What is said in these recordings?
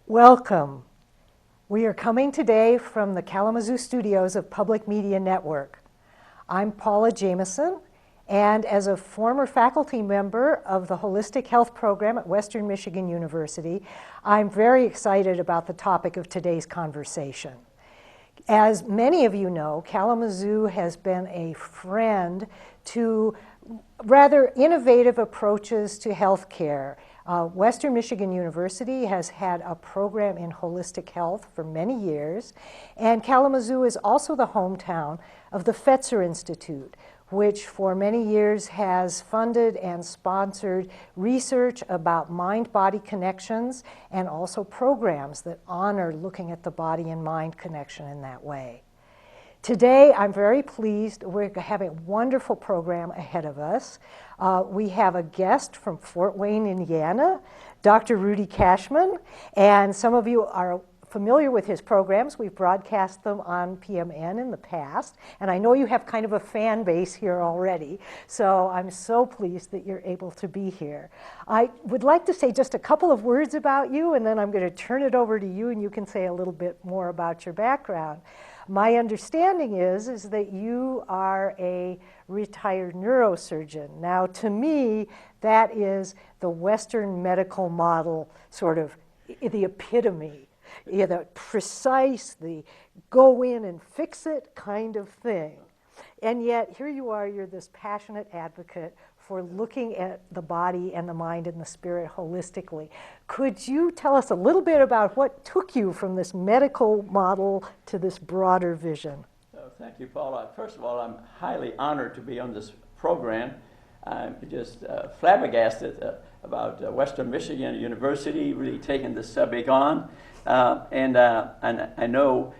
Welcome. We are coming today from the Kalamazoo studios of Public Media Network. I'm Paula Jamison, and as a former faculty member of the Holistic Health Program at Western Michigan University, I'm very excited about the topic of today's conversation. As many of you know, Kalamazoo has been a friend to rather innovative approaches to healthcare. Western Michigan University has had a program in holistic health for many years, and Kalamazoo is also the hometown of the Fetzer Institute, which for many years has funded and sponsored research about mind-body connections and also programs that honor looking at the body and mind connection in that way. Today, I'm very pleased. We're having a wonderful program ahead of us. We have a guest from Fort Wayne, Indiana, Dr. Rudy Cashman, and some of you are familiar with his programs. We've broadcast them on PMN in the past, and I know you have kind of a fan base here already, so I'm so pleased that you're able to be here. I would like to say just a couple of words about you, and then I'm going to turn it over to you, and you can say a little bit more about your background. My understanding is that you are a retired neurosurgeon. Now, to me, that is the Western medical model, sort of the epitome, the precise, the go in and fix it kind of thing. And yet, here you are, you're this passionate advocate for looking at the body and the mind and the spirit holistically. Could you tell us a little bit about what took you from this medical model to this broader vision? Thank you, Paula. First of all, I'm highly honored to be on this program. I'm just flabbergasted about Western Michigan University really taking this subject on. And I know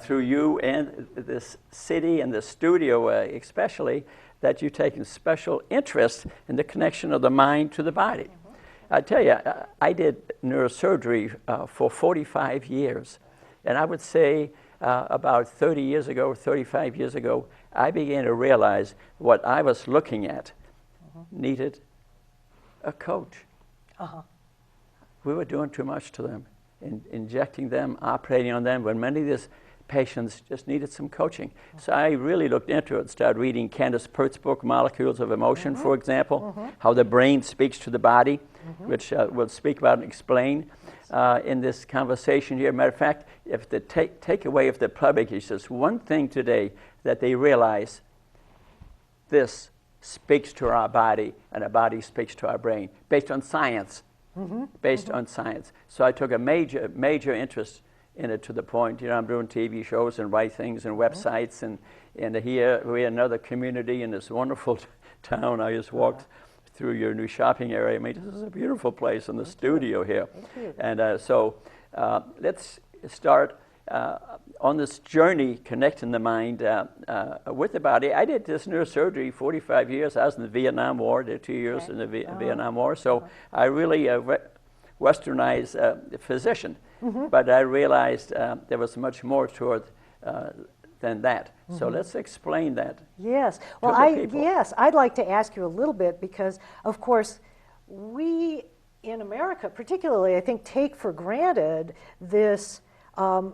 through you and this city and the studio especially, that you've taken special interest in the connection of the mind to the body. Mm-hmm. I tell you, I did neurosurgery for 45 years. And I would say about 30 years ago, 35 years ago, I began to realize what I was looking at needed a coach. Uh-huh. We were doing too much to them, injecting them, operating on them, when many of these patients just needed some coaching. So I really looked into it, started reading Candace Pert's book, Molecules of Emotion, for example, how the brain speaks to the body, which we'll speak about and explain in this conversation here. Matter of fact, if the takeaway of the public is just one thing today, that they realize this speaks to our body and our body speaks to our brain, based on science, based on science. So I took a major interest in it to the point, I'm doing TV shows and write things and websites, and here we have another community in this wonderful town. I just walked through your new shopping area. I mean, this is a beautiful place in the studio here. And so let's start on this journey connecting the mind with the body. I did this neurosurgery 45 years. I was in the Vietnam War, did 2 years in the Vietnam War, so I really westernized physician. But I realized there was much more to it than that. So let's explain that. Yes. Well, I'd like to ask you a little bit because, of course, we in America, particularly, I think, take for granted this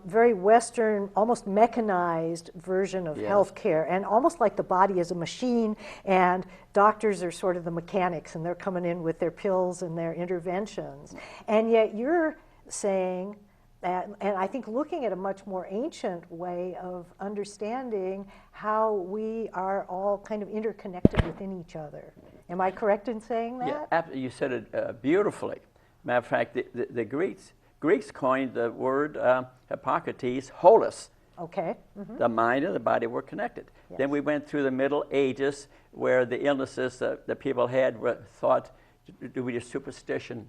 very Western, almost mechanized version of healthcare, and almost like the body is a machine, and doctors are sort of the mechanics, and they're coming in with their pills and their interventions. And yet you're saying, and I think looking at a much more ancient way of understanding how we are all kind of interconnected within each other. Am I correct in saying that? Yeah, you said it beautifully. Matter of fact, the Greeks coined the word Hippocrates, holus. Okay. The mind and the body were connected. Yes. Then we went through the Middle Ages where the illnesses that people had were thought to be a superstition,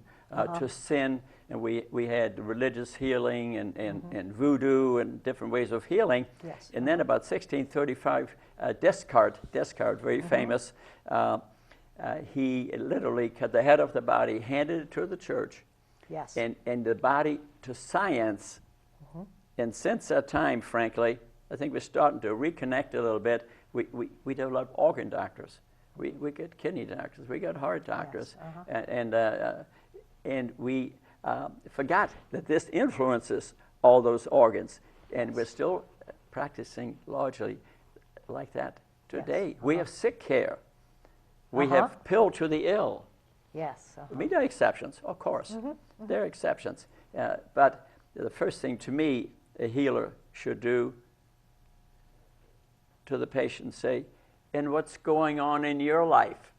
to sin, and we had religious healing and voodoo and different ways of healing. Yes. And then about 1635, Descartes, very famous, he literally cut the head of the body, handed it to the church, yes, and the body to science. And since that time, frankly, I think we're starting to reconnect a little bit. We developed organ doctors. We get kidney doctors. We got heart doctors. Yes. And we forgot that this influences all those organs. And we're still practicing largely like that today. Yes. We have sick care. We have pill to the ill. Yes. I mean, there are exceptions, of course. There are exceptions. But the first thing to me a healer should do to the patient, say, and what's going on in your life?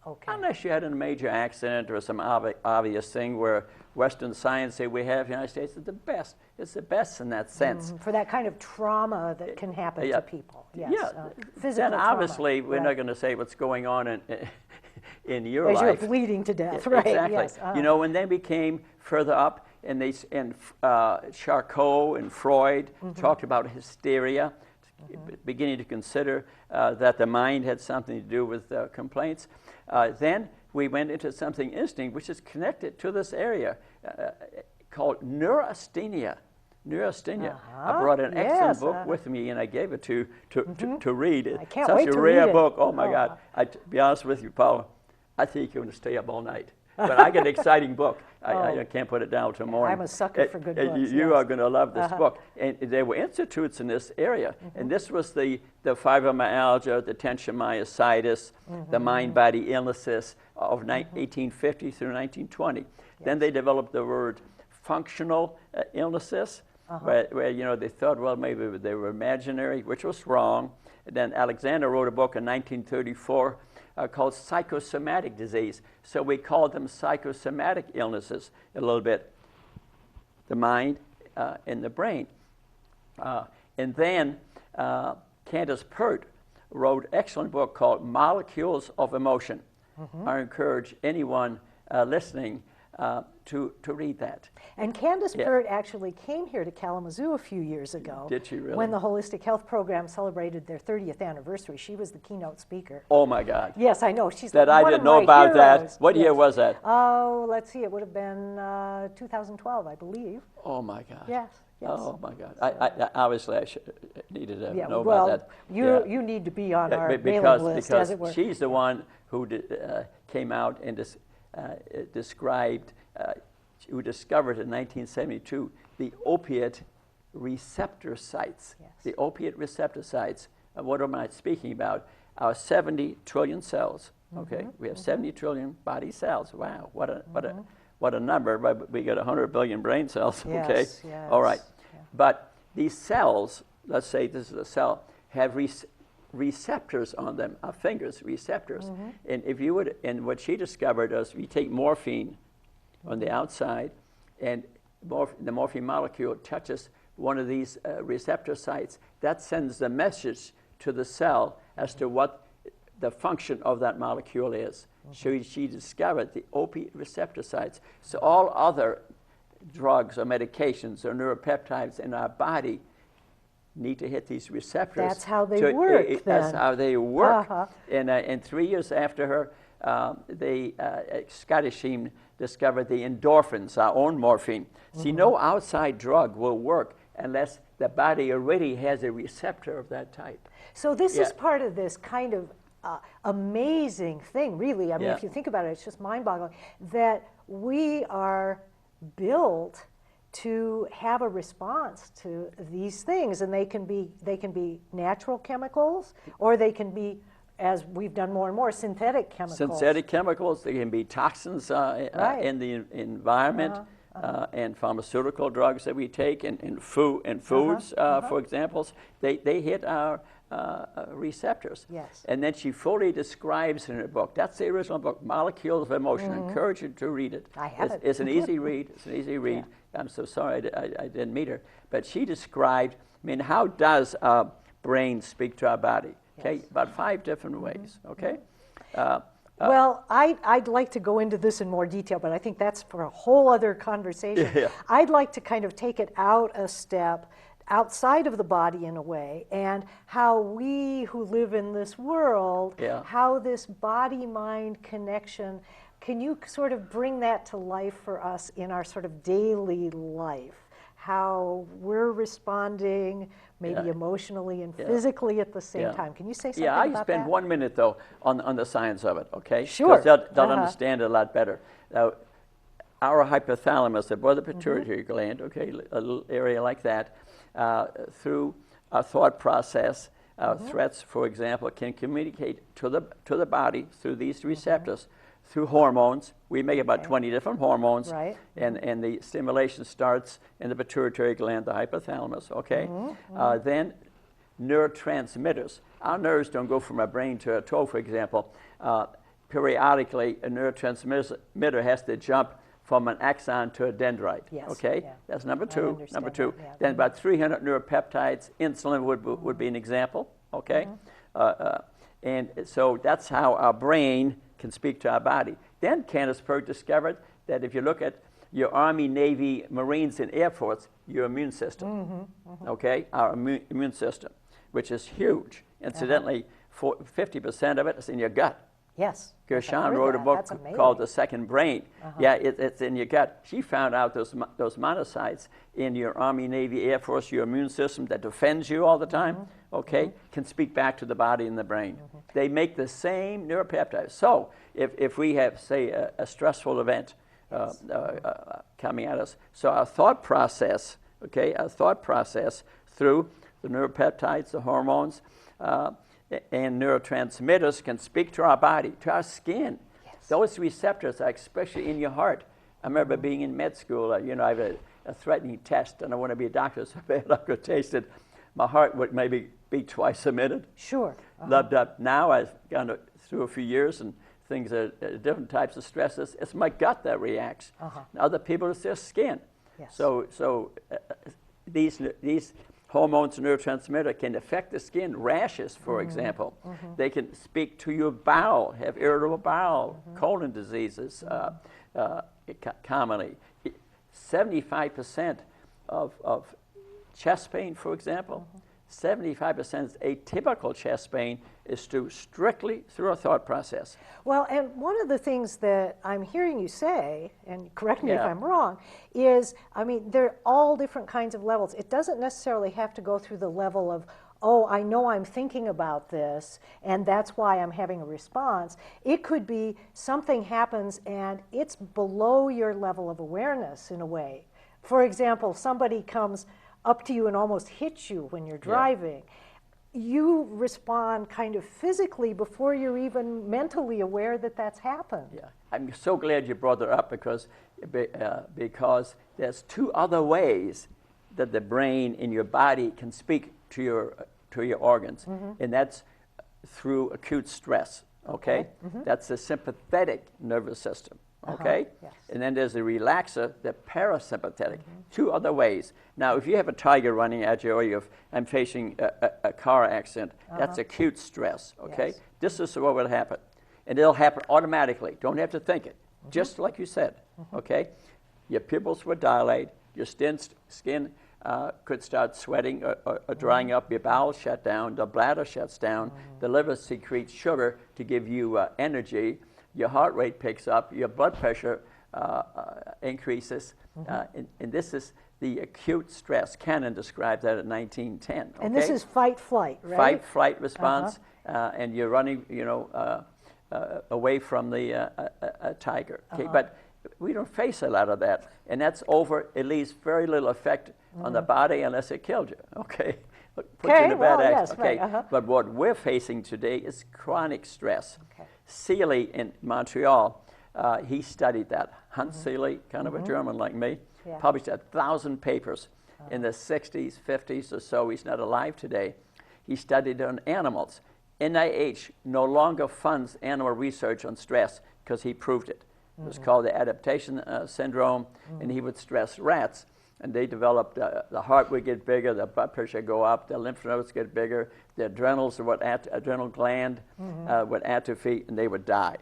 Okay. Unless you had a major accident or some obvious thing where Western science say we have in the United States is the best. It's the best in that sense. For that kind of trauma that can happen to people. Yes. Physical Then obviously trauma. we're not going to say what's going on in your As life. you're bleeding to death, right? Exactly. Yes. You know, when they became further up, and Charcot and Freud talked about hysteria, beginning to consider that the mind had something to do with complaints. Then we went into something interesting, which is connected to this area, called neurasthenia. Neurasthenia. I brought an excellent book with me, and I gave it to read. I can't Such wait a to rare read it. book. Oh my God! To be honest with you, Paula, I think you're going to stay up all night. But I get an exciting book. I can't put it down till morning. I'm a sucker for good books. You are going to love this book. And there were institutes in this area. And this was the fibromyalgia, the tension myositis, the mind-body illnesses of 1850 through 1920. Then they developed the word functional illnesses, where you know, they thought, well, maybe they were imaginary, which was wrong. And then Alexander wrote a book in 1934 called psychosomatic disease. So we called them psychosomatic illnesses a little bit, the mind and the brain. And then Candace Pert wrote an excellent book called Molecules of Emotion. I encourage anyone listening to read that. And Candace Pert actually came here to Kalamazoo a few years ago. Did she really? When the Holistic Health Program celebrated their 30th anniversary. She was the keynote speaker. Oh my God. Yes, I know. She's that like I one didn't of know my about heroes. that. What year was that? Oh, let's see. It would have been 2012, I believe. Oh my God. Yes. Yes. Oh my God! I obviously I needed to know well, about that. You need to be on our because, mailing list, as it were. She's the one who came out and described, who discovered in 1972 the opiate receptor sites. Yes. The opiate receptor sites. What am I speaking about? Our 70 trillion cells. Okay, we have 70 trillion body cells. Wow, what a number, but we got 100 billion brain cells, okay? Yes, yes. All right. Yeah. But these cells, let's say this is a cell, have receptors on them, our fingers, receptors. And if you would, and what she discovered is we take morphine on the outside, and the morphine molecule touches one of these receptor sites. That sends the message to the cell as to what the function of that molecule is. So she discovered the opiate receptor sites. So all other drugs or medications or neuropeptides in our body need to hit these receptors. That's how they work, then. That's how they work. And 3 years after her, the Scottish team discovered the endorphins, our own morphine. See, no outside drug will work unless the body already has a receptor of that type. So this is part of this kind of amazing thing, really. I mean, if you think about it, it's just mind-boggling that we are built to have a response to these things, and they can be natural chemicals, or they can be, as we've done more and more, synthetic chemicals. Synthetic chemicals. They can be toxins in the environment. And pharmaceutical drugs that we take, and foods, for examples, they hit our receptors. Yes. And then she fully describes in her book. That's the original book, Molecules of Emotion. I encourage you to read it. I have it. It's an easy read. It's an easy read. Yeah. I'm so sorry I didn't meet her. But she described, I mean, how does our brain speak to our body? Okay, Yes. about 5 different ways, okay? Well, I'd like to go into this in more detail, but I think that's for a whole other conversation. Yeah. I'd like to kind of take it out a step, outside of the body in a way, and how we who live in this world, how this body-mind connection, can you sort of bring that to life for us in our sort of daily life? How we're responding, maybe emotionally and physically at the same time. Can you say something about that? Yeah, I spend 1 minute, though, on the science of it, okay? Sure. Because they'll understand it a lot better. Now, our hypothalamus, above the pituitary gland, okay, a little area like that, through our thought process, threats, for example, can communicate to the body through these receptors, through hormones. We make about 20 different hormones, and the stimulation starts in the pituitary gland, the hypothalamus, okay? Then neurotransmitters. Our nerves don't go from a brain to a toe, for example. Periodically, a neurotransmitter has to jump from an axon to a dendrite. Okay, that's number two. Number two. Then about 300 neuropeptides. Insulin would be an example. Okay, and so that's how our brain can speak to our body. Then Candaceberg discovered that if you look at your Army, Navy, Marines, and Air Force, your immune system. Okay, our immune system, which is huge. Incidentally, 50% of it is in your gut. Yes. Gershon wrote a book called The Second Brain. Yeah, it's in your gut. She found out those monocytes in your Army, Navy, Air Force, your immune system that defends you all the time, okay, can speak back to the body and the brain. They make the same neuropeptides. So if we have, say, a stressful event coming at us, so our thought process, okay, through the neuropeptides, the hormones, and neurotransmitters can speak to our body, to our skin. Those receptors are especially in your heart. I remember being in med school, I have a threatening test, and I want to be a doctor so bad I could taste it. My heart would maybe beat twice a minute. Sure. Loved up. Now I've gone through a few years, and things are different types of stresses. It's my gut that reacts. Other people, it's their skin. So these hormones and neurotransmitter can affect the skin. Rashes, for example. They can speak to your bowel, have irritable bowel, colon diseases commonly. 75% of chest pain, for example, 75% atypical chest pain is strictly through a thought process. Well, and one of the things that I'm hearing you say, and correct me if I'm wrong, is, I mean, there are all different kinds of levels. It doesn't necessarily have to go through the level of, oh, I know I'm thinking about this, and that's why I'm having a response. It could be something happens and it's below your level of awareness in a way. For example, somebody comes up to you and almost hits you when you're driving. You respond kind of physically before you're even mentally aware that that's happened. Yeah, I'm so glad you brought that up because there's two other ways that the brain in your body can speak to your organs, and that's through acute stress. Okay, that's the sympathetic nervous system. Okay, and then there's the relaxer, the parasympathetic. Two other ways. Now, if you have a tiger running at you, or I'm facing a car accident, that's acute stress. Okay, this is what will happen, and it'll happen automatically. Don't have to think it. Just like you said. Okay, your pupils will dilate, your skin could start sweating or drying up, your bowels shut down, the bladder shuts down, the liver secretes sugar to give you energy. Your heart rate picks up, your blood pressure increases, and this is the acute stress. Cannon described that in 1910. Okay? And this is fight-flight, right? Fight-flight response, and you're running, away from the tiger. Okay, but we don't face a lot of that, and that's over. It leaves very little effect on the body unless it killed you. Okay. Put you in a bad accident. Okay, but what we're facing today is chronic stress. Seeley in Montreal, he studied that. Hans Seeley, kind of a German like me, published 1,000 papers in the 60s, 50s or so. He's not alive today. He studied on animals. NIH no longer funds animal research on stress because he proved it. It was called the adaptation syndrome, and he would stress rats. And they developed, the heart would get bigger, the blood pressure go up, the lymph nodes get bigger, the adrenals, adrenal gland would atrophy, and they would die.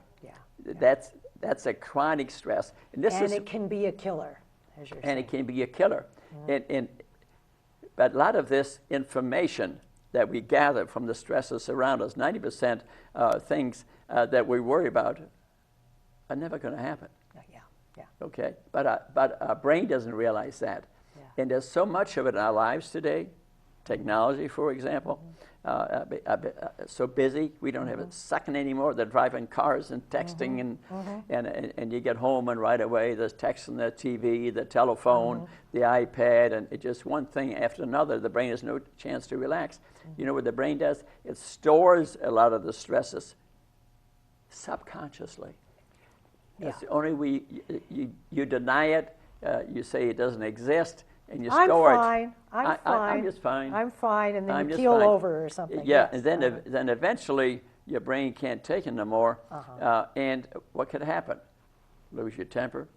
That's a chronic stress. And it can be a killer, as you're saying. And it can be a killer. But a lot of this information that we gather from the stresses around us, 90% things that we worry about are never going to happen. Okay, but our brain doesn't realize that. And there's so much of it in our lives today, Technology, for example, so busy we don't have a second anymore. They're driving cars and texting, and you get home and right away there's text on the TV, the telephone, the iPad, and it's just one thing after another. The brain has no chance to relax. You know what the brain does? It stores a lot of the stresses subconsciously. That's the only way. You deny it. You say it doesn't exist, and you store it. I'm fine. I'm just fine. I'm fine, and then I'm you just keel fine. over or something. Yeah, Yes. and then eventually your brain can't take it no more. And what could happen? Lose your temper,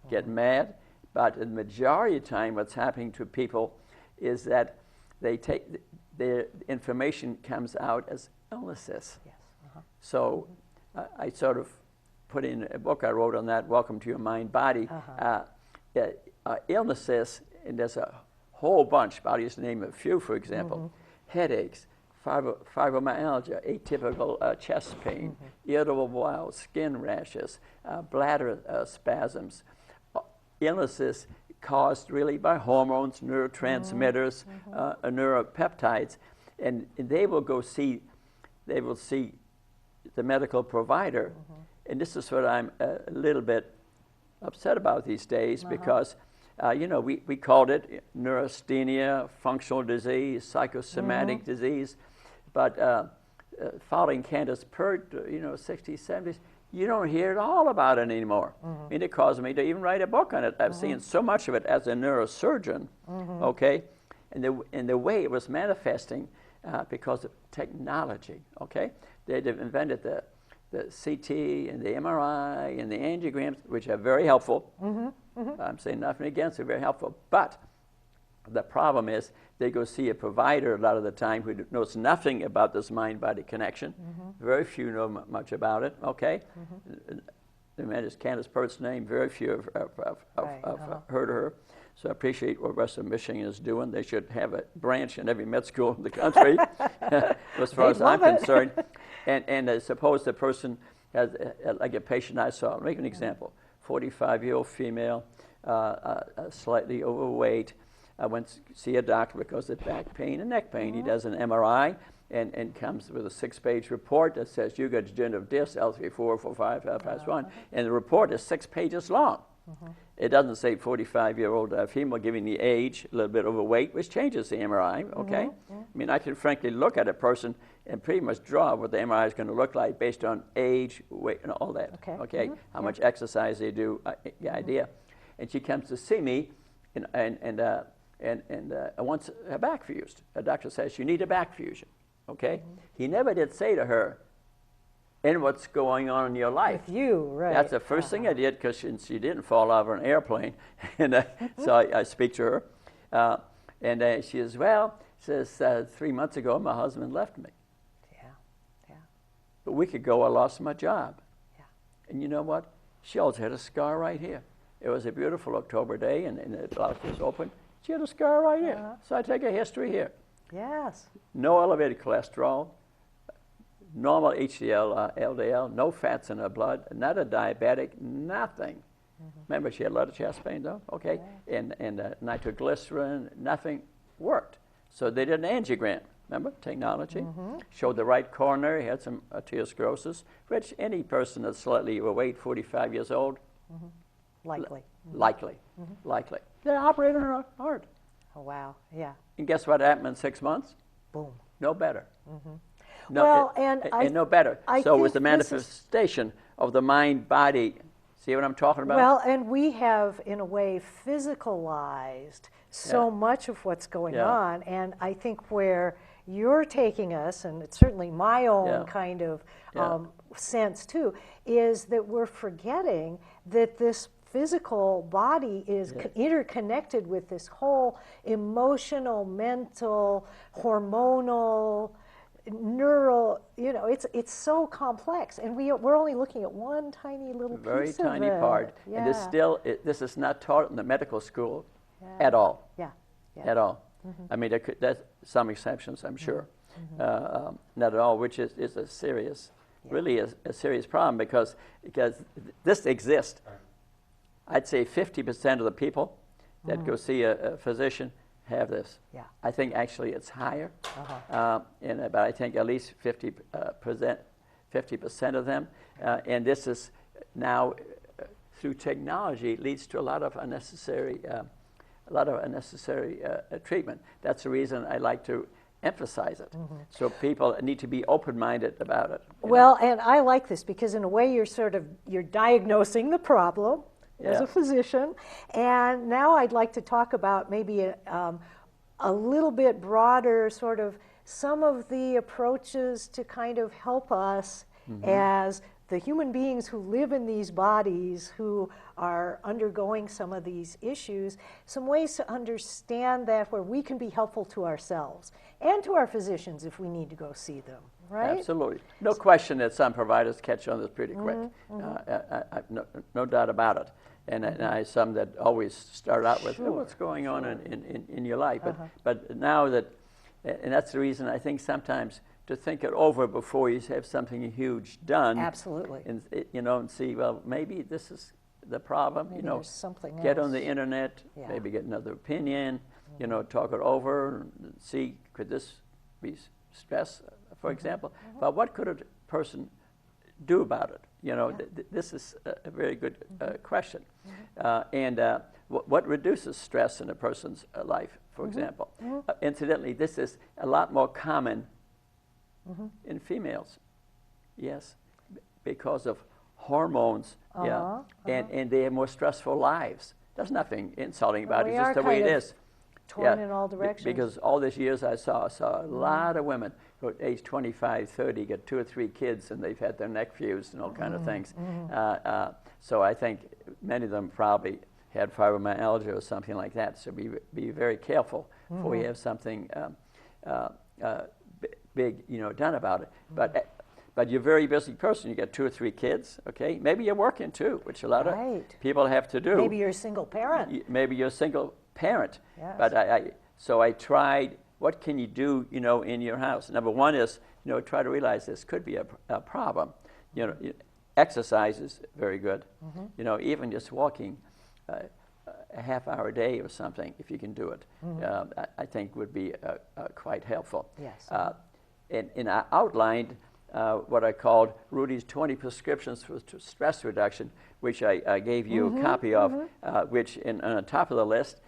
get mad. But the majority of the time, what's happening to people is that they take their information comes out as illnesses. Yes. So I sort of put in a book I wrote on that, Welcome to Your Mind Body. Illnesses, and there's a whole bunch, but I'll just name a few, for example. Headaches, fibromyalgia, atypical chest pain, irritable bowel, skin rashes, bladder spasms. Illnesses caused really by hormones, neurotransmitters, neuropeptides, and they will see the medical provider. And this is what I'm a little bit upset about these days, because we called it neurasthenia, functional disease, psychosomatic disease, but following Candace Pert, 60s, 70s, you don't hear at all about it anymore. I mean, it caused me to even write a book on it. I've seen so much of it as a neurosurgeon, okay? And the way it was manifesting because of technology, okay? They've invented the CT and the MRI and the angiograms, which are very helpful. I'm saying nothing against it, very helpful. But the problem is they go see a provider a lot of the time who knows nothing about this mind-body connection. Very few know much about it, okay? The man is Candace Pert's name. Very few have heard of her. So I appreciate what Western Michigan is doing. They should have a branch in every med school in the country, as far as I'm concerned. And suppose the person has, like a patient I saw, I'll make an example, 45-year-old female, slightly overweight. I went to see a doctor because of back pain and neck pain. He does an MRI and comes with a 6-page report that says you got degenerative disc, L3, 4, 4, 5, past 1. And the report is 6 pages long. It doesn't say 45-year-old female giving the age, a little bit overweight, which changes the MRI, okay? I mean, I can frankly look at a person and pretty much draw what the MRI is going to look like based on age, weight, and all that, okay? How much exercise they do, the idea. And she comes to see me and wants her back fused. A doctor says, you need a back fusion, okay? He never did say to her, and what's going on in your life. With you, right. That's the first thing I did, because she didn't fall out of an airplane. And so I speak to her. And she says, well, says 3 months ago, my husband left me. But a week ago, I lost my job. And you know what? She also had a scar right here. It was a beautiful October day, and the blouse was open. She had a scar right here. So I take a history here. Yes. No elevated cholesterol. Normal HDL, LDL, no fats in her blood, not a diabetic, nothing. Remember, she had a lot of chest pain, though, okay? And nitroglycerin, nothing worked. So they did an angiogram, remember, technology. Showed the right coronary, had some arteriosclerosis, which any person that's slightly overweight, 45 years old, Likely. likely. They operated on her heart. Oh, wow, yeah. And guess what happened in 6 months? Boom. No better. No, Well, and no better. I So it was think the this is- manifestation of the mind-body. See what I'm talking about? Well, and we have, in a way, physicalized so much of what's going on. And I think where you're taking us, and it's certainly my own kind of sense too, is that we're forgetting that this physical body is interconnected with this whole emotional, mental, hormonal, neural, it's so complex, and we're only looking at one tiny little piece of it. Very tiny part. And this is not taught in the medical school at all. At all. I mean, there's some exceptions, I'm sure. Not at all, which is a serious, really a serious problem, because this exists. I'd say 50% of the people that go see a physician have this. Yeah. I think actually it's higher, Uh-huh. but I think at least 50% of them. And this is now through technology leads to a lot of unnecessary treatment. That's the reason I like to emphasize it. Mm-hmm. So people need to be open-minded about it. Well, and I like this because in a way you're diagnosing the problem as Yeah. a physician, and now I'd like to talk about maybe a little bit broader sort of some of the approaches to kind of help us as the human beings who live in these bodies who are undergoing some of these issues, some ways to understand that where we can be helpful to ourselves and to our physicians if we need to go see them, right? Absolutely. No question that some providers catch on this pretty quick. No doubt about it. And I some that always start out with, Sure, what's going on in your life? But now that, and that's the reason I think sometimes to think it over before you have something huge done. Absolutely. And, and see, well, maybe this is the problem. Maybe there's something Get else. on the internet, Yeah. maybe get another opinion, talk it over, and see, could this be stress, for example? But what could a person do about it? This is a very good question. What reduces stress in a person's life, for example? Incidentally, this is a lot more common in females. Yes, because of hormones. Yeah, and they have more stressful lives. There's nothing insulting about it. It's just the way it is. Torn in all directions. Because all these years I saw a lot of women who at age 25, 30 get 2 or 3 kids and they've had their neck fused and all kind of things. So I think many of them probably had fibromyalgia or something like that. So be very careful before you have something big done about it. But you're a very busy person. You got 2 or 3 kids, okay? Maybe you're working too, which a lot of people have to do. Maybe you're a single parent. Maybe you're a single parent. Yes. But so I tried, what can you do, in your house? Number one is, try to realize this could be a problem. Exercise is very good. Even just walking a half hour a day or something, if you can do it, I think would be quite helpful. Yes. And I outlined what I called Rudy's 20 prescriptions for stress reduction, which I gave you a copy of, which on the top of the list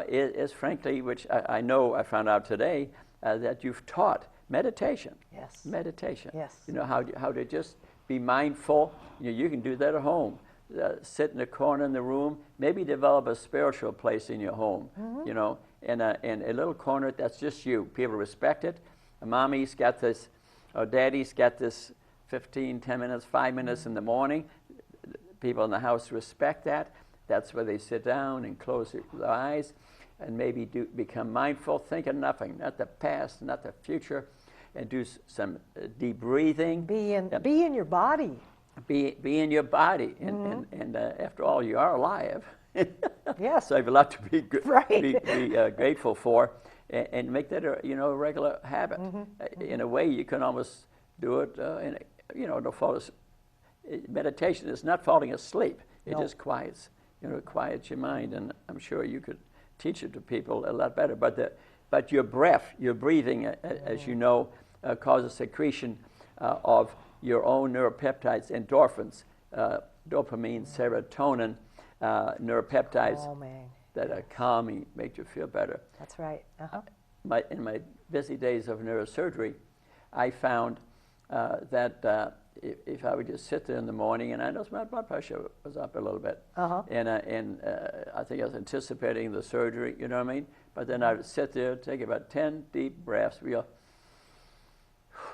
is frankly, which I know I found out today, that you've taught meditation. Yes. Meditation. Yes. How to just be mindful. You can do that at home. Sit in a corner in the room, maybe develop a spiritual place in your home, and a little corner that's just you. People respect it. Mommy's got this, or daddy's got this 10 minutes, 5 minutes in the morning. People in the house respect that. That's where they sit down and close their eyes and maybe become mindful, think of nothing, not the past, not the future, and do some deep breathing. Be in your body. Be in your body, and after all, you are alive. Yes. So I have a lot to be grateful for, and make that a regular habit. In a way, you can almost do it. Meditation is not falling asleep. It just quiets your mind, and I'm sure you could teach it to people a lot better. But your breath, your breathing, as you know, causes secretion of your own neuropeptides, endorphins, dopamine, serotonin, neuropeptides that are calming, make you feel better. That's right. In my busy days of neurosurgery, I found that if I would just sit there in the morning, and I noticed my blood pressure was up a little bit, and I think I was anticipating the surgery, you know what I mean? But then I would sit there, take about 10 deep breaths,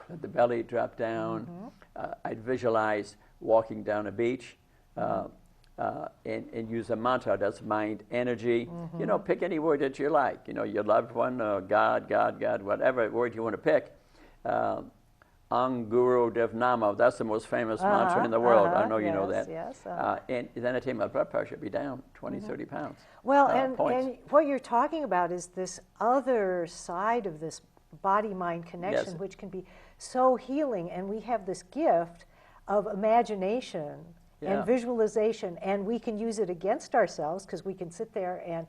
let the belly drop down. I'd visualize walking down a beach and use a mantra that's mind, energy. Pick any word that you like. Your loved one, God, whatever word you want to pick. Anguru Devnamo, that's the most famous mantra in the world. I know you know that. Yes. And then I take my blood pressure be down 20, 30 pounds. Well, and what you're talking about is this other side of this body-mind connection, which can be so healing. And we have this gift of imagination and visualization, and we can use it against ourselves because we can sit there and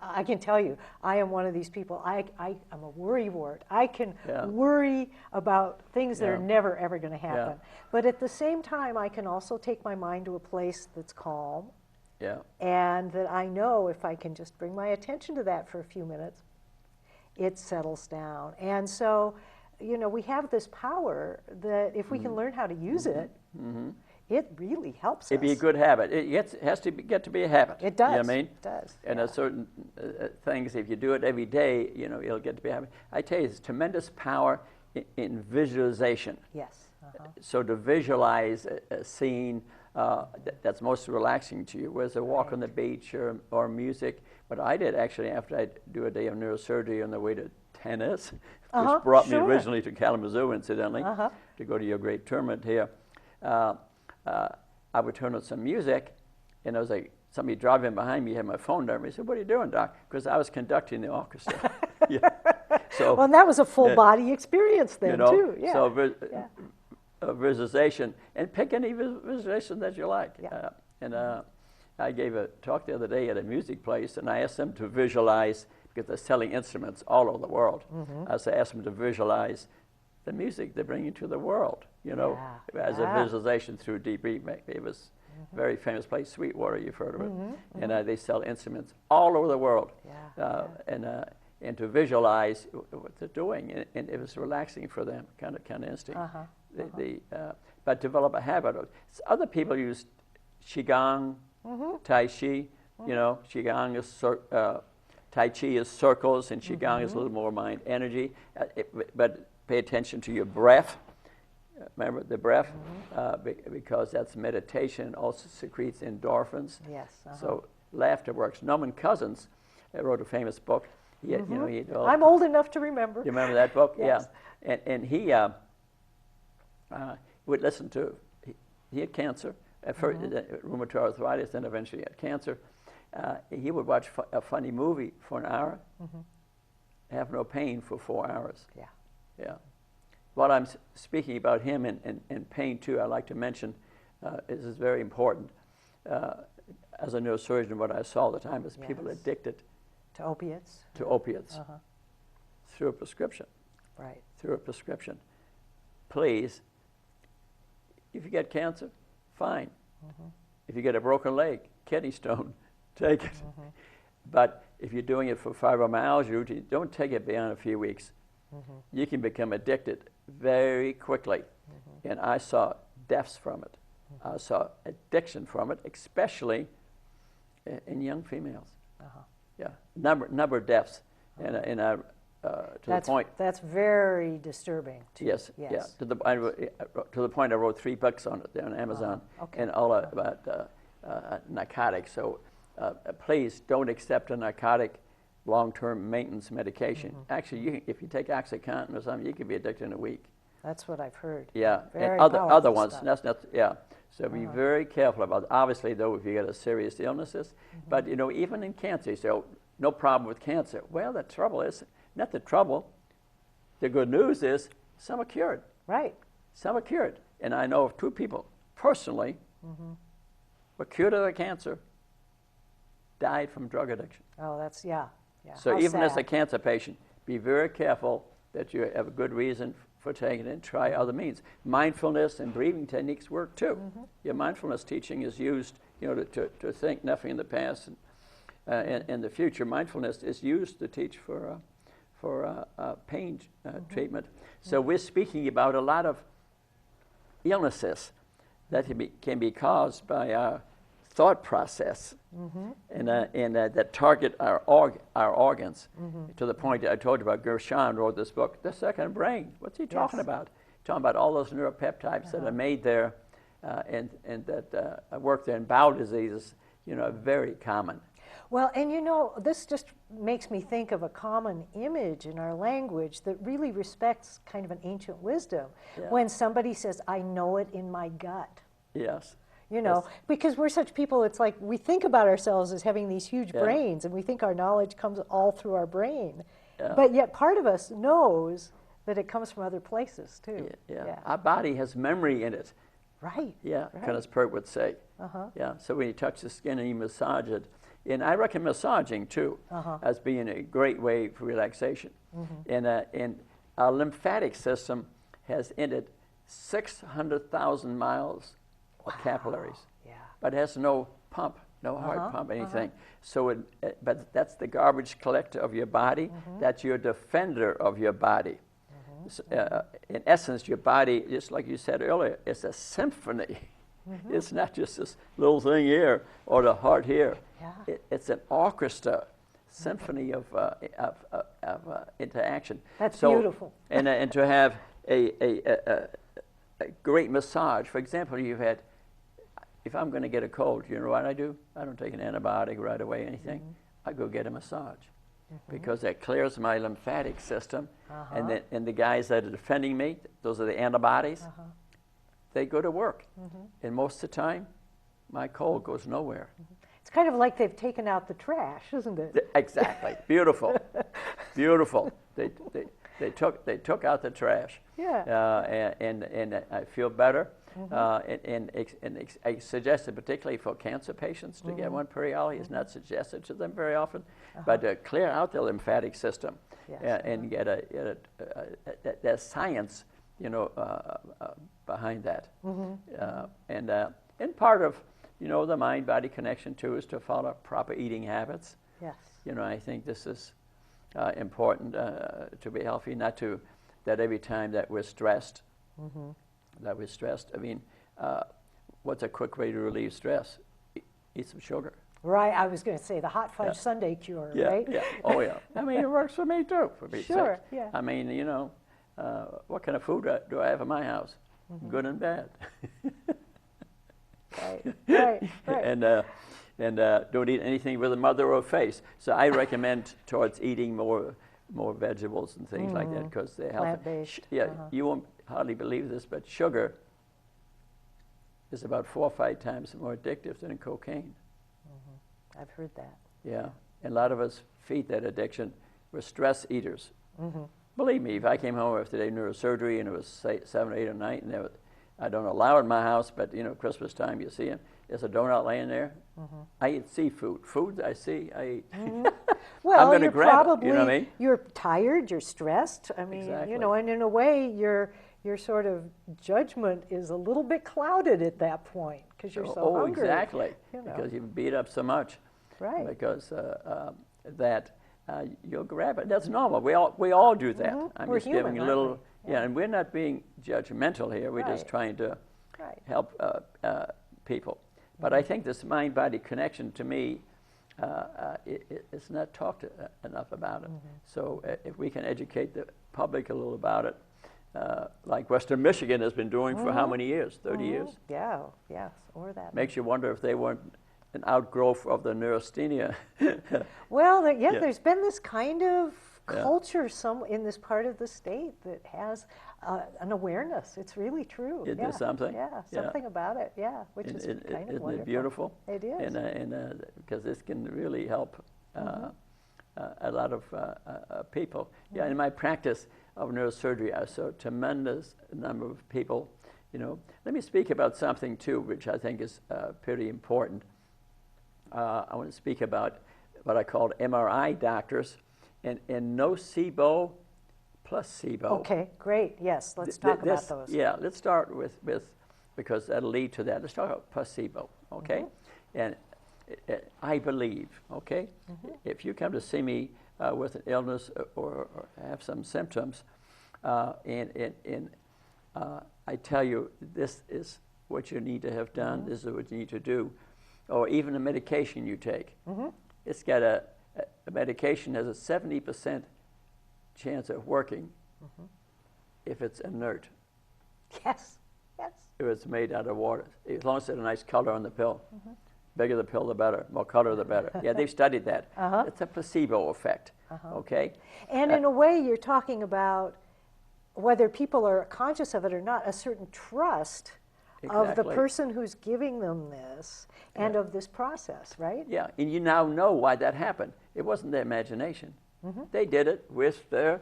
I can tell you, I am one of these people. I'm a worrywart. I can worry about things that are never, ever going to happen. But at the same time, I can also take my mind to a place that's calm. And that I know if I can just bring my attention to that for a few minutes, it settles down. And so, you know, we have this power that if we can learn how to use it, it really helps us. It'd be a good habit. It has to get to be a habit. It does. You know what I mean? It does. And a certain things, if you do it every day, you know, it'll get to be a habit. I tell you, there's tremendous power in visualization. Yes. So to visualize a scene that's most relaxing to you, whether it's a walk on the beach or music. But I did actually, after I do a day of neurosurgery on the way to tennis, which brought me originally to Kalamazoo, incidentally, to go to your great tournament here. I would turn on some music, and I was like, somebody driving behind me had my phone number. He said, "What are you doing, Doc?" Because I was conducting the orchestra. So, well, and that was a full body experience then, too. Yeah. So visualization, and pick any visualization that you like. I gave a talk the other day at a music place, and I asked them to visualize, because they're selling instruments all over the world. I asked them to visualize the music they're bringing to the world, you know, as a visualization through deep breathing. It was a very famous place, Sweetwater, you've heard of it. And they sell instruments all over the world. And to visualize what they're doing, and it was relaxing for them, kind of instinct. But develop a habit of. Other people use Qigong, Tai Chi, you know, Qigong is Tai Chi is circles, and Qigong is a little more mind energy. But pay attention to your breath. Remember the breath, because that's meditation. Also secretes endorphins. Yes. So laughter works. Norman Cousins wrote a famous book. You know, I'm old enough to remember. You remember that book? Yes. Yeah. And he would listen to. He had cancer. At first, rheumatoid arthritis, then eventually had cancer. He would watch a funny movie for an hour, have no pain for 4 hours. Yeah. While I'm speaking about him and pain too, I'd like to mention, this is very important. As a neurosurgeon, what I saw all the time is people addicted to opiates. Through a prescription. Right. Through a prescription. Please, if you get cancer, fine. If you get a broken leg, kidney stone, take it. But if you're doing it for fibromyalgia routine, don't take it beyond a few weeks. You can become addicted very quickly. And I saw deaths from it. I saw addiction from it, especially in young females. Number of deaths. And to the point. That's very disturbing. Yes. To the point I wrote 3 books on it on Amazon, and all about narcotics. So please don't accept a narcotic long-term maintenance medication. Actually, if you take OxyContin or something, you can be addicted in a week. That's what I've heard. Yeah, Very and other ones. Stuff. That's not. Yeah. So be very careful about it. Obviously, though, if you get a serious illnesses, but you know, even in cancer, you say, "Oh, no problem with cancer." Well, the trouble is not the trouble. The good news is some are cured. Right. Some are cured, and I know of 2 people personally were cured of their cancer, died from drug addiction. Oh, that's yeah. So How even as a sad. cancer patient, be very careful that you have a good reason for taking it and try other means. Mindfulness and breathing techniques work too. Your mindfulness teaching is used, you know, to think nothing in the past and the future. Mindfulness is used to teach for pain treatment. So we're speaking about a lot of illnesses that can be caused by our thought process, and that target our organs. To the point that I told you about, Gershon wrote this book, The Second Brain. What's he talking about? Talking about all those neuropeptides that are made there, and that work there. And bowel diseases, you know, are very common. Well, and you know, this just makes me think of a common image in our language that really respects kind of an ancient wisdom. When somebody says, "I know it in my gut." Yes. You know, because we're such people, it's like we think about ourselves as having these huge brains, and we think our knowledge comes all through our brain. But yet part of us knows that it comes from other places too. Our body has memory in it. Right. Yeah, Right. Kenneth Pert would say. Uh-huh. Yeah, so when you touch the skin and you massage it, and I reckon massaging too as being a great way for relaxation. And our lymphatic system has in it 600,000 miles of capillaries, Yeah. but it has no pump, no heart pump, anything. So, but that's the garbage collector of your body. That's your defender of your body. In essence, your body, just like you said earlier, is a symphony. It's not just this little thing here or the heart here. Yeah. It's an orchestra, symphony of interaction. That's so, beautiful. And to have a great massage. For example, if I'm going to get a cold, you know what I do? I don't take an antibiotic right away, anything. I go get a massage. Because that clears my lymphatic system, and the guys that are defending me, those are the antibodies, they go to work. And most of the time, my cold goes nowhere. It's kind of like they've taken out the trash, isn't it? Exactly. Beautiful. Beautiful. They took out the trash. Yeah. And I feel better. And I suggest it particularly for cancer patients to get one periodically. It's not suggested to them very often, but to clear out the lymphatic system and get there's science, behind that. And part of, the mind-body connection too is to follow proper eating habits. Yes. I think this is important to be healthy, not to that every time that we're stressed. I mean, what's a quick way to relieve stress? Eat some sugar. Right. I was going to say the hot fudge sundae cure, right? Yeah. Oh, yeah. I mean, it works for me too. For Pete's Sure. sakes. Yeah. I mean, what kind of food do I have in my house? Good and bad. Right. And don't eat anything with a mother or face. So I recommend towards eating more vegetables and things like that because they're healthy. Plant-based. You won't hardly believe this, but sugar is about 4 or 5 times more addictive than cocaine. I've heard that. Yeah, and a lot of us feed that addiction. We're stress eaters. Believe me, if I came home after day neurosurgery and it was 7, 8, or 9, and I don't allow it in my house, but Christmas time you see them. There's a donut laying there. I eat seafood. Food I see, I eat. Well, I'm going to you're grab probably, it. You know what I mean? You're tired, you're stressed. I mean, Exactly. And in a way, your sort of judgment is a little bit clouded at that point because you're so hungry. Exactly. Because you've beat up so much. Right. Because you'll grab it. That's normal. We all do that. I'm We're just giving human, a little. aren't we? Yeah, and we're not being judgmental here. We're just Right. trying to Right. help people. But I think this mind-body connection, to me, it's not talked enough about it. So if we can educate the public a little about it, like Western Michigan has been doing for how many years? 30 years? Yeah. Yes. Or that. Makes you wonder if they weren't an outgrowth of the neurasthenia. Well, there's been this kind of culture in this part of the state that has an awareness. It's really true. Is there something? Yeah, something about it. Yeah, which is kind of Isn't wonderful. it beautiful? It is. And because this can really help a lot of people. Yeah, in my practice of neurosurgery, I saw a tremendous number of people. Let me speak about something too, which I think is pretty important. I want to speak about what I call MRI doctors and nocebo, placebo. Okay, great. Yes, let's talk about those. Yeah, let's start with because that'll lead to that. Let's talk about placebo, okay? And I believe, okay, if you come to see me with an illness or have some symptoms, and I tell you this is what you need to have done, this is what you need to do, or even a medication you take. It's got a medication has a 70% chance of working if it's inert. Yes. If it's made out of water, as long as it's a nice color on the pill. Bigger the pill, the better. More color, the better. Yeah, they've studied that. It's a placebo effect, okay? And in a way, you're talking about whether people are conscious of it or not, a certain trust of the person who's giving them this and of this process, right? Yeah, and you now know why that happened. It wasn't their imagination. They did it with their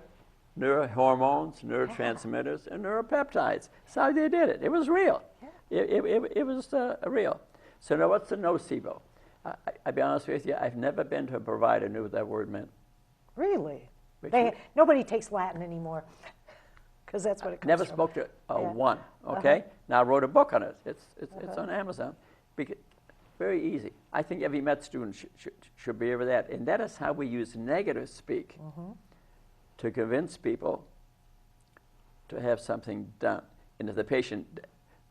neurohormones, neurotransmitters, and neuropeptides. That's how they did it. It was real. It was real. So now what's the nocebo? I'll be honest with you, I've never been to a provider who knew what that word meant. Really? Which Nobody takes Latin anymore, because that's what it comes never from. spoke to one, okay? Now I wrote a book on it. It's on Amazon. Very easy. I think every med student should be over that. And that is how we use negative speak to convince people to have something done. And if the patient,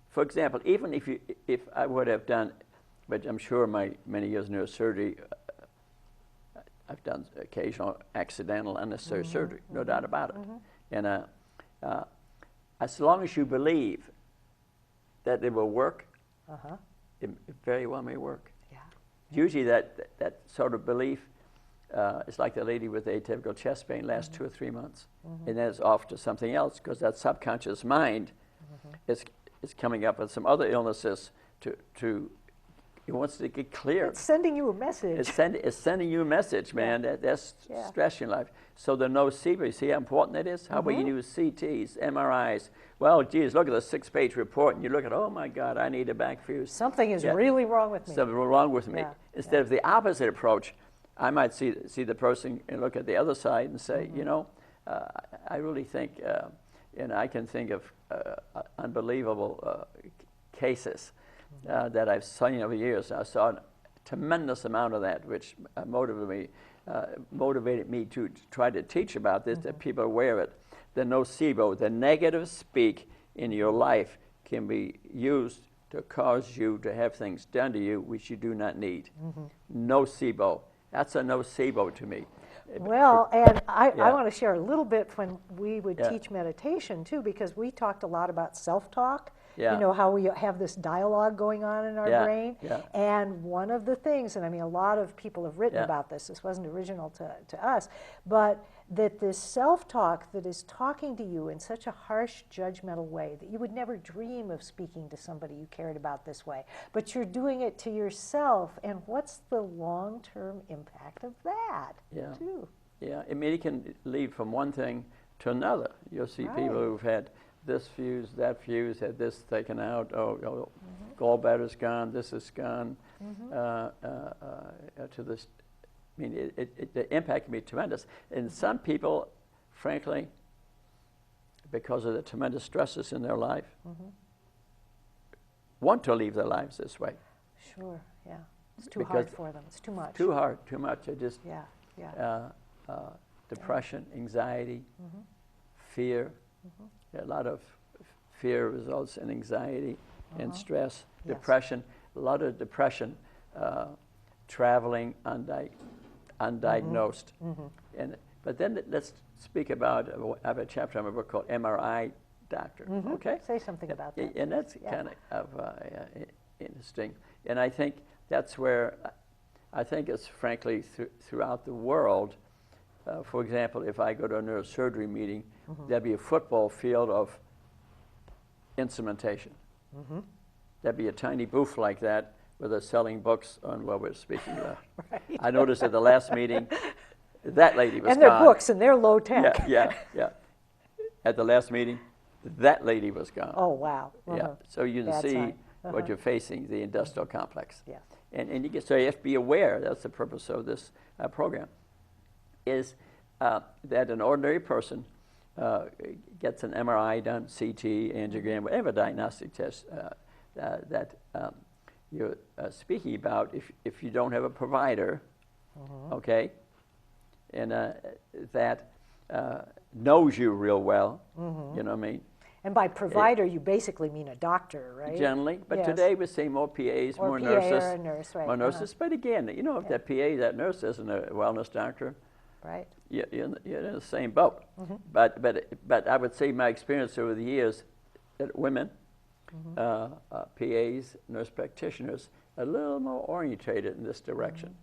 for example, even if I would have done, but I'm sure my many years in neurosurgery, I've done occasional accidental unnecessary surgery, no doubt about it. And as long as you believe that it will work, it very well may work. Yeah. Usually that sort of belief is like the lady with atypical chest pain lasts 2 or 3 months. And then it's off to something else because that subconscious mind is coming up with some other illnesses to it wants to get clear. It's sending you a message. It's sending you a message, man. That's stress in your life. So the nocebo, you see how important that is? How about you use CTs, MRIs? Well, geez, look at the 6-page report, and you look at, oh my God, I need a back fuse. Something is really wrong with me. Something wrong with me. Yeah. Instead of the opposite approach, I might see the person and look at the other side and say, you know, I really think, and I can think of unbelievable cases that I've seen over years. I saw a tremendous amount of that, which motivated me to try to teach about this, that people are aware of it. The nocebo, the negative speak in your life can be used to cause you to have things done to you which you do not need. Nocebo. That's a nocebo to me. Well, and I want to share a little bit when we would teach meditation too, because we talked a lot about self-talk. You know, how we have this dialogue going on in our brain. And one of the things, and I mean, a lot of people have written about this, this wasn't original to us, but that this self-talk that is talking to you in such a harsh, judgmental way that you would never dream of speaking to somebody you cared about this way, but you're doing it to yourself, and what's the long-term impact of that, too? Yeah, I mean, it can lead from one thing to another. You'll see people who've had this fuse, that fuse, had this taken out, gallbladder's gone, this is gone, to this. I mean, the impact can be tremendous. And some people, frankly, because of the tremendous stresses in their life, want to leave their lives this way. Sure, yeah. It's too hard for them. It's too much. Too hard, too much. It just, depression, anxiety, fear. A lot of fear results in anxiety and stress, depression, a lot of depression, traveling undiagnosed. But then let's speak about, I have a chapter in my book called MRI Doctor, okay? Say something about that. And that's kind of interesting. And I think that's where, I think it's frankly throughout the world. For example, if I go to a neurosurgery meeting, there'd be a football field of instrumentation. There'd be a tiny booth like that where they're selling books on what we're speaking about. I noticed at the last meeting, that lady was gone. And they're books, and they're low tech. Yeah. At the last meeting, that lady was gone. Oh, wow. Yeah, so you can Bad see sign. what you're facing, the industrial complex. Yeah. And so you have to be aware, that's the purpose of this program, is that an ordinary person gets an MRI done, CT, angiogram, whatever diagnostic test that you're speaking about, if you don't have a provider, okay, and that knows you real well, you know what I mean? And by provider, you basically mean a doctor, right? Generally, but today we're seeing more PAs, or more PA nurses. Or a nurse, right. More nurses, but again, you know, if that PA, that nurse isn't a wellness doctor, right. you're in the same boat. But I would say my experience over the years that women, PAs, nurse practitioners, are a little more orientated in this direction.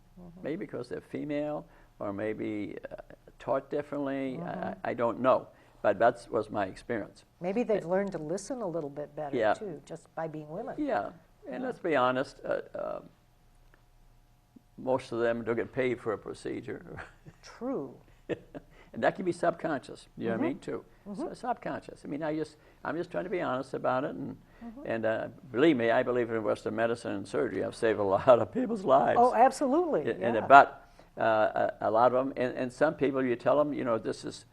Maybe because they're female, or maybe taught differently. I don't know, but that was my experience. Maybe they've learned to listen a little bit better too, just by being women. Yeah, and let's be honest. Most of them don't get paid for a procedure. True. And And that can be subconscious, you know what I mean, too. Subconscious. I mean, I'm just trying to be honest about it, and believe me, I believe in Western medicine and surgery. I've saved a lot of people's lives. Oh, absolutely. But a lot of them, and some people, you tell them, you know, this is,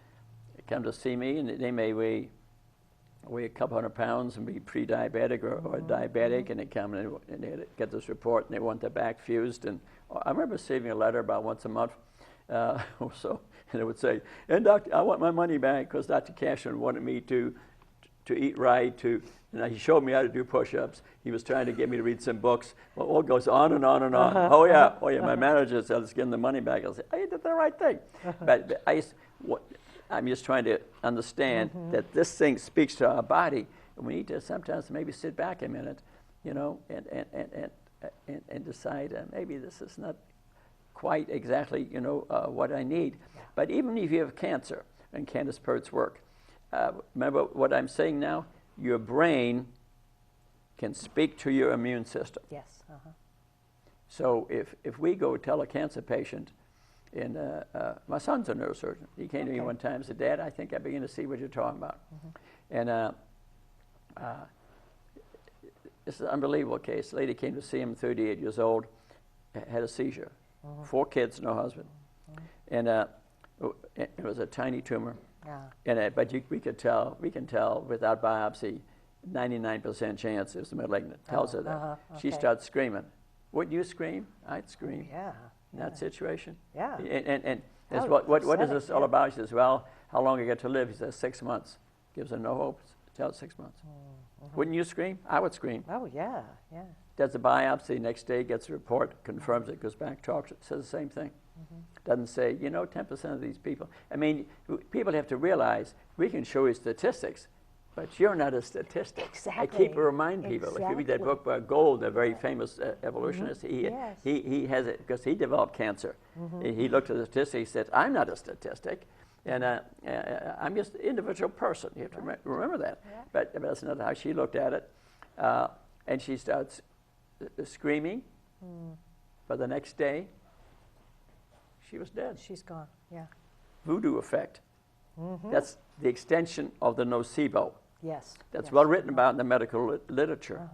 come to see me, and they may weigh a couple hundred pounds and be pre-diabetic or diabetic, and they come and they get this report and they want their back fused. And I remember receiving a letter about once a month or so, and it would say, "And doctor, I want my money back because Dr. Cashman wanted me to eat right, and he showed me how to do push-ups. He was trying to get me to read some books." Well, it goes on and on and on. Oh yeah. My manager said, "Let's give him the money back." I'll say, "I did the right thing." But I'm just trying to understand that this thing speaks to our body, and we need to sometimes maybe sit back a minute, you know, and decide maybe this is not quite exactly, you know, what I need. But even if you have cancer, and Candace Pert's work, remember what I'm saying now? Your brain can speak to your immune system. Yes. So if we go tell a cancer patient, and my son's a neurosurgeon. He came to me one time and said, "Dad, I think I begin to see what you're talking about." And it's an unbelievable case. A lady came to see him, 38 years old, had a seizure, 4 kids, no husband. And it was a tiny tumor. And but we can tell without biopsy, 99% chance it was malignant. Tells her that. She starts screaming. Wouldn't you scream? I'd scream. In that situation. And what is this all about? She says, "Well, how long I get to live?" He says, 6 months. Gives her no hope. Tells 6 months. Wouldn't you scream? I would scream. Oh, yeah. Does a biopsy, next day gets a report, confirms it, goes back, talks, says the same thing. Doesn't say, you know, 10% of these people. I mean, people have to realize we can show you statistics, but you're not a statistic. Exactly. I keep reminding people. If you read that book by Gold, a very famous evolutionist, he has it because he developed cancer. He looked at the statistics. He said, "I'm not a statistic, and I'm just an individual person." You have to remember that. But that's not how she looked at it. And she starts screaming. But the next day, she was dead. She's gone. Voodoo effect. That's the extension of the nocebo. Yes. That's well written about in the medical literature.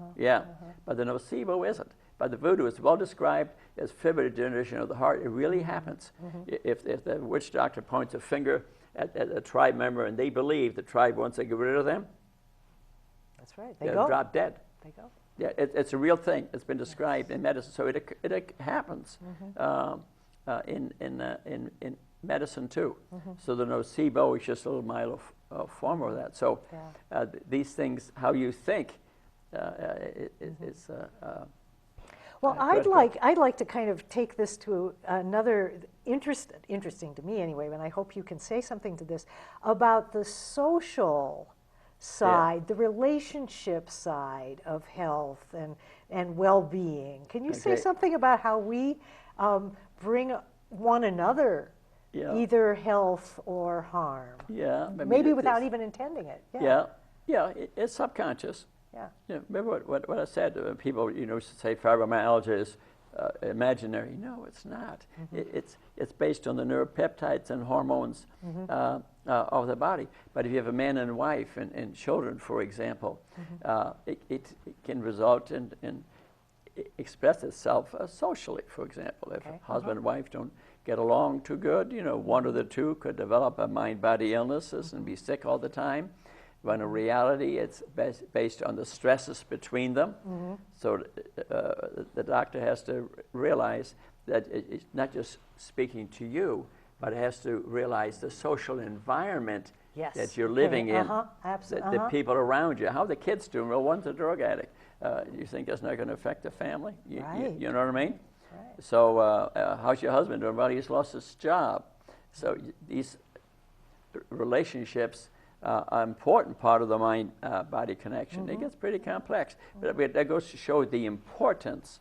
But the nocebo isn't. But the voodoo is well described as fibroid degeneration of the heart. It really happens. If the witch doctor points a finger at a tribe member and they believe the tribe wants to get rid of them, that's right. They'll drop dead. They go. Yeah, it's a real thing. It's been described in medicine. So it happens in medicine too. So the nocebo is just a little mild form of that. So these things, how you think, is. Well, I'd like to kind of take this to another interesting to me anyway, and I hope you can say something to this about the social side, the relationship side of health and well-being. Can you say something about how we bring one another either health or harm? Maybe without even intending it. It's subconscious. Remember what I said? People, you know, say fibromyalgia is imaginary. No, it's not. It's based on the neuropeptides and hormones of the body. But if you have a man and wife and children, for example, it can result in express itself socially. For example, if husband and wife don't get along too good, you know, one of the two could develop a mind-body illnesses and be sick all the time. When in reality, it's based on the stresses between them. So the doctor has to realize that it's not just speaking to you, but it has to realize the social environment that you're living in, the people around you. How the kids doing? Well, one's a drug addict. You think that's not going to affect the family? You know what I mean? So how's your husband doing? Well, he's lost his job. So these relationships an important part of the mind-body connection. It gets pretty complex, but that goes to show the importance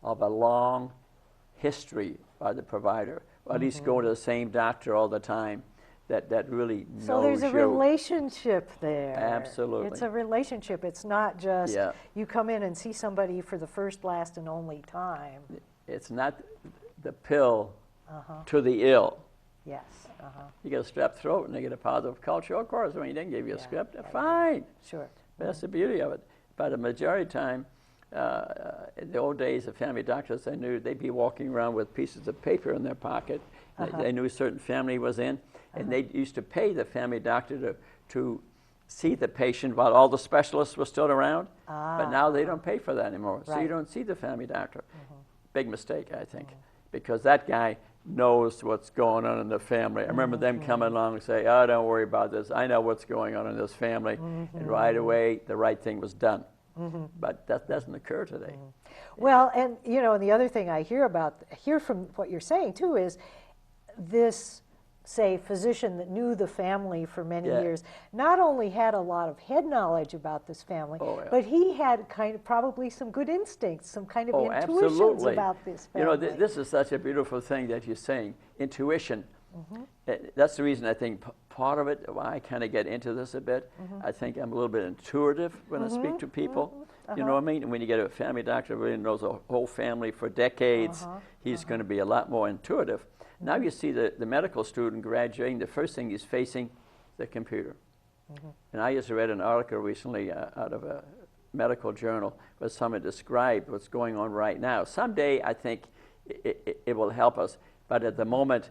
of a long history by the provider, or at least going to the same doctor all the time that really knows you. So there's a relationship there. Absolutely. It's a relationship. It's not just you come in and see somebody for the first, last, and only time. It's not the pill to the ill. Yes. You get a strep throat and they get a positive culture. Of course, when you didn't give you a script, fine. Sure. That's the beauty of it. But the majority of the time, in the old days, the family doctors, they knew they'd be walking around with pieces of paper in their pocket. They knew a certain family was in, and they used to pay the family doctor to see the patient while all the specialists were still around. But now they don't pay for that anymore, so you don't see the family doctor. Big mistake, I think, because that guy knows what's going on in the family. I remember them coming along and say, "Oh, don't worry about this. I know what's going on in this family." And right away, the right thing was done. But that doesn't occur today. Well, and you know, and the other thing I hear from what you're saying too is this, say, physician that knew the family for many years not only had a lot of head knowledge about this family, but he had kind of probably some good instincts, some kind of intuitions about this family. You know, this is such a beautiful thing that you're saying, intuition. That's the reason I think part of it, why I kind of get into this a bit. I think I'm a little bit intuitive when I speak to people. You know what I mean? And when you get a family doctor who really knows a whole family for decades, he's going to be a lot more intuitive. Now you see the medical student graduating, the first thing he's facing, the computer. And I just read an article recently out of a medical journal where someone described what's going on right now. Someday I think it will help us, but at the moment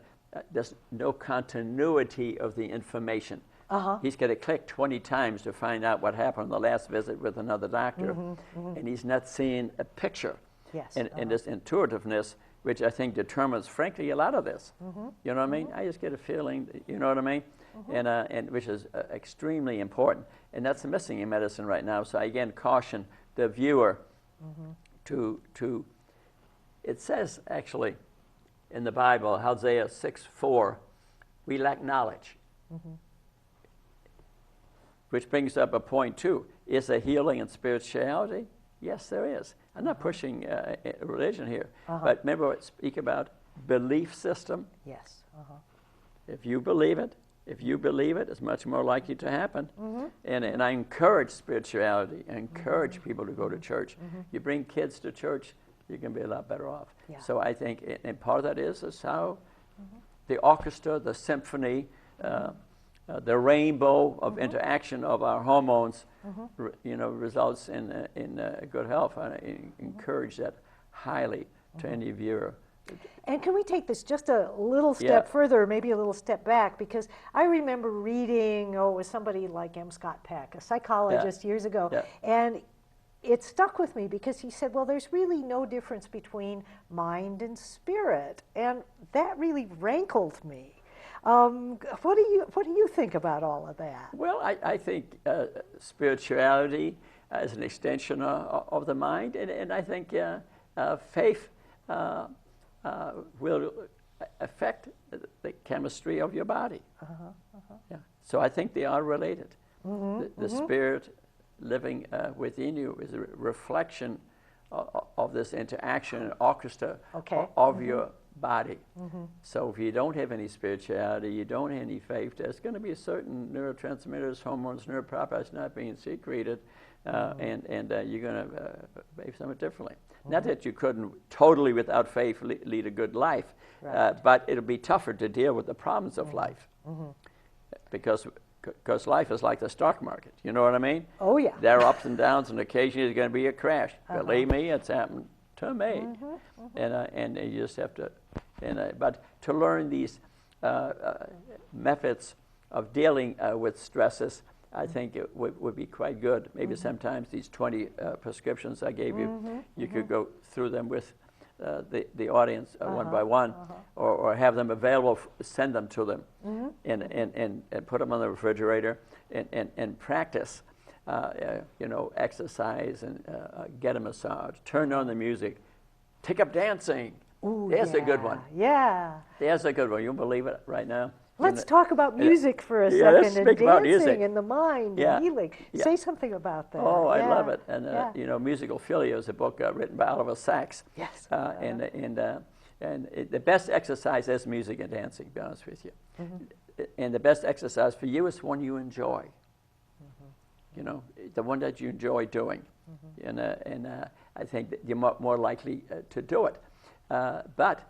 there's no continuity of the information. He's got to click 20 times to find out what happened on the last visit with another doctor, and he's not seeing a picture. And this intuitiveness, which I think determines, frankly, a lot of this. You know what I mean? I just get a feeling, you know what I mean? And which is extremely important. And that's missing in medicine right now. So I again caution the viewer to, it says actually in the Bible, Hosea 6:4, we lack knowledge. Which brings up a point too. Is there healing and spirituality? Yes, there is. I'm not pushing religion here, but remember, I speak about belief system. Yes. If you believe it, it's much more likely to happen. And I encourage spirituality. I encourage people to go to church. You bring kids to church, you're going to be a lot better off. So I think, and part of that is how the orchestra, the symphony, the rainbow of interaction of our hormones, you know, results in good health. I encourage that highly to any viewer. And can we take this just a little step further, maybe a little step back? Because I remember reading, with somebody like M. Scott Peck, a psychologist years ago, and it stuck with me because he said, well, there's really no difference between mind and spirit. And that really rankled me. What do you think about all of that? Well, I think spirituality is an extension of the mind, and I think faith will affect the chemistry of your body. So I think they are related. The spirit living within you is a reflection of this interaction and orchestra of your body. So if you don't have any spirituality, you don't have any faith, there's going to be a certain neurotransmitters, hormones, neuroproteins not being secreted, and you're going to behave somewhat differently. Not that you couldn't totally without faith lead a good life, but it'll be tougher to deal with the problems of life, because life is like the stock market. You know what I mean? Oh yeah. There are ups and downs, and occasionally there's going to be a crash. Believe me, it's happened to me, and you just have to. But to learn these methods of dealing with stresses, I think it would be quite good. Maybe sometimes these 20 prescriptions I gave you, you could go through them with the audience one by one, or have them available, send them to them, and put them on the refrigerator and practice, you know, exercise and get a massage, turn on the music, take up dancing. Ooh, There's a good one. Yeah. There's a good one. You believe it right now? Let's talk about music for a let's second, and speak about dancing music. and the mind and healing. Say something about that. Oh, I love it. And you know, Musical Philia is a book written by Oliver Sacks. Yes. And the best exercise is music and dancing, to be honest with you. And the best exercise for you is one you enjoy. You know, the one that you enjoy doing. And I think that you're more likely to do it. But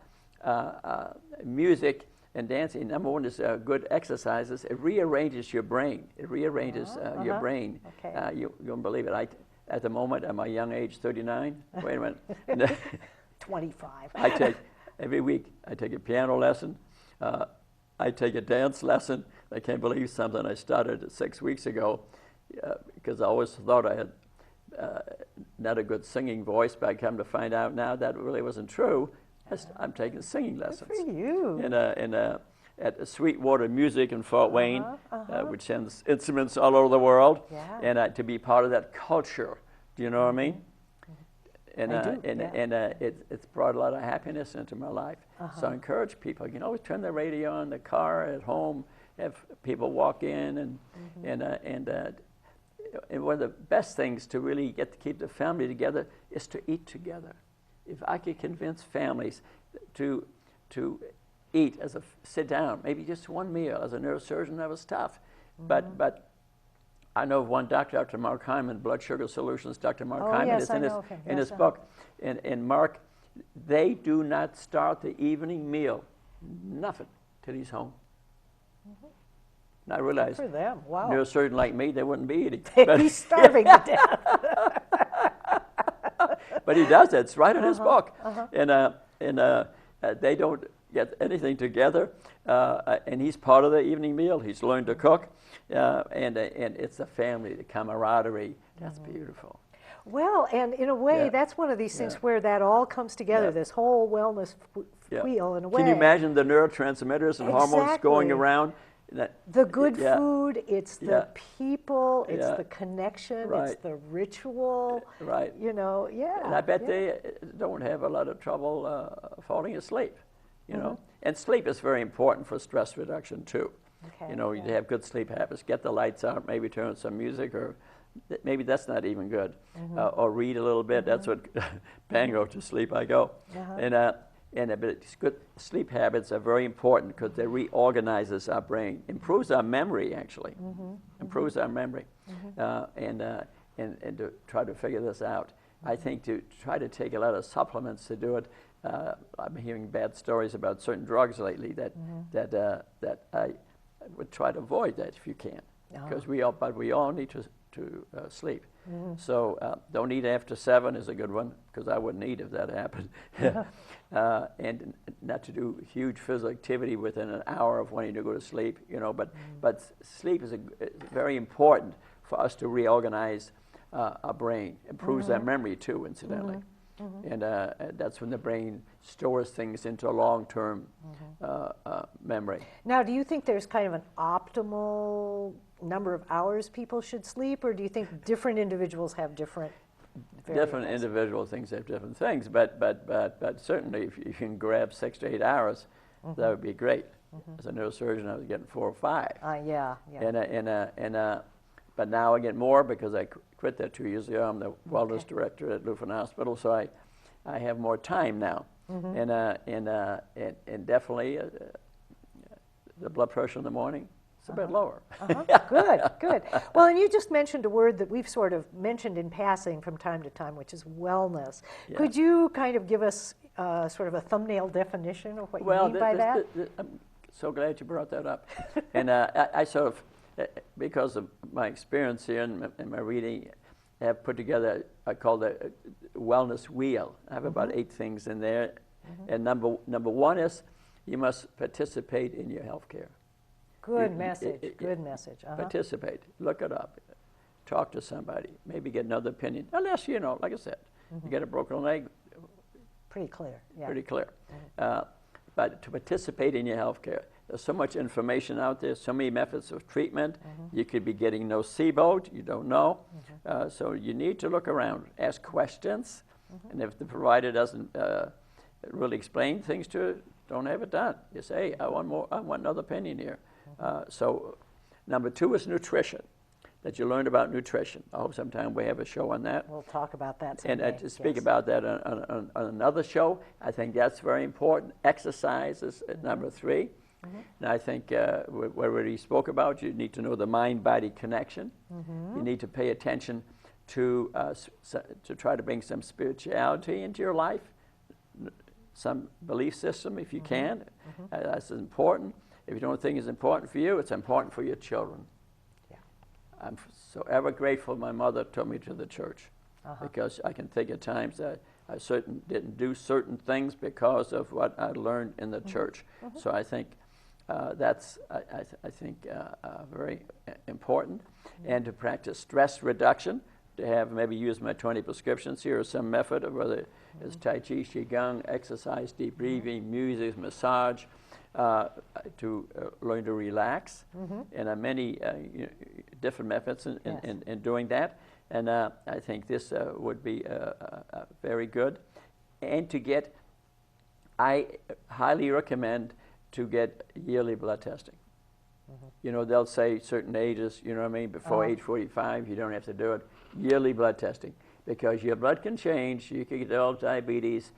music And dancing, number one, is good exercises. It rearranges your brain. It rearranges your brain. Okay. You won't believe it. At the moment, at my young age, 39, wait a minute. 25. I take, every week, I take a piano lesson. I take a dance lesson. I can't believe something I started 6 weeks ago because I always thought I had not a good singing voice, but I come to find out now that really wasn't true. I'm taking singing lessons. Good for you. At Sweetwater Music in Fort Wayne, which sends instruments all over the world, and to be part of that culture. Do you know what I mean? And, it's brought a lot of happiness into my life. So I encourage people, you can always turn the radio on, the car, at home, have people walk in, and one of the best things to really get to keep the family together is to eat together. If I could convince families to eat sit down, maybe just one meal. As a neurosurgeon, that was tough. But I know of one doctor, Dr. Mark Hyman, Blood Sugar Solutions, Dr. Mark Hyman, yes, is I know of him. in his book. And Mark, they do not start the evening meal, nothing, till he's home. And I realize, Good for them. Wow. neurosurgeon like me, they wouldn't be eating. They'd be starving to death. But he does it. It's right in his book. And they don't get anything together. And he's part of the evening meal. He's learned to cook. And it's the family, the camaraderie. That's beautiful. Well, and in a way, that's one of these things where that all comes together, this whole wellness wheel in a way. Can you imagine the neurotransmitters and hormones going around? The good food, it's the people, it's the connection, it's the ritual. Right. You know, And I bet they don't have a lot of trouble falling asleep, you know. And sleep is very important for stress reduction, too. Okay, you know, you have good sleep habits. Get the lights out, maybe turn on some music, or maybe that's not even good. Or read a little bit. That's what, bango, to sleep I go. But good sleep habits are very important because they reorganizes our brain, improves our memory actually, improves our memory, and to try to figure this out. I think to try to take a lot of supplements to do it. I've been hearing bad stories about certain drugs lately that I would try to avoid that if you can, because we all need to sleep. So don't eat after 7 is a good one, because I wouldn't eat if that happened. And not to do huge physical activity within an hour of wanting to go to sleep, you know. But sleep is very important for us to reorganize our brain. Improves our memory too, incidentally. And that's when the brain stores things into a long-term memory. Now, do you think there's kind of an optimal number of hours people should sleep, or do you think different individuals have different Different individual things have different things, but certainly if you can grab 6 to 8 hours, that would be great. As a neurosurgeon, I was getting 4 or 5. But now I get more because I quit that 2 years ago. I'm the wellness director at Lutheran Hospital, so I have more time now. And definitely the blood pressure in the morning, it's a bit lower. Good. Well, and you just mentioned a word that we've sort of mentioned in passing from time to time, which is wellness. Could you kind of give us sort of a thumbnail definition of what you mean by that? I'm so glad you brought that up. And I sort of, because of my experience here and my reading, have put together, I call the wellness wheel. I have about 8 things in there. And number 1 is you must participate in your health care. Good message. Participate. Look it up. Talk to somebody. Maybe get another opinion. Unless, you know, like I said, you get a broken leg. Pretty clear. Pretty clear. But to participate in your health care. There's so much information out there, so many methods of treatment. You could be getting nocebo, you don't know. So you need to look around, ask questions, and if the provider doesn't really explain things to you, don't have it done. You say, hey, I want another opinion here. So number 2 is nutrition, that you learned about nutrition. I hope sometime we have a show on that. We'll talk about that someday. And to speak about that on another show, I think that's very important. Exercise is number 3. And I think we already spoke about, you need to know the mind-body connection. You need to pay attention to try to bring some spirituality into your life. some belief system if you can. That's important. If you don't think it's important for you, it's important for your children. Yeah. I'm so ever grateful my mother took me to the church, because I can think of times that I didn't do certain things because of what I learned in the church. So I think that's very important. And to practice stress reduction, to have maybe use my 20 prescriptions here or some method of whether it's Tai Chi, Qigong, exercise, deep breathing, music, massage, to learn to relax. And there are many different methods in doing that. And I think this would be very good. And to get, I highly recommend to get yearly blood testing. You know, they'll say certain ages, you know what I mean, before age 45, you don't have to do it. Yearly blood testing, because your blood can change. You can develop diabetes.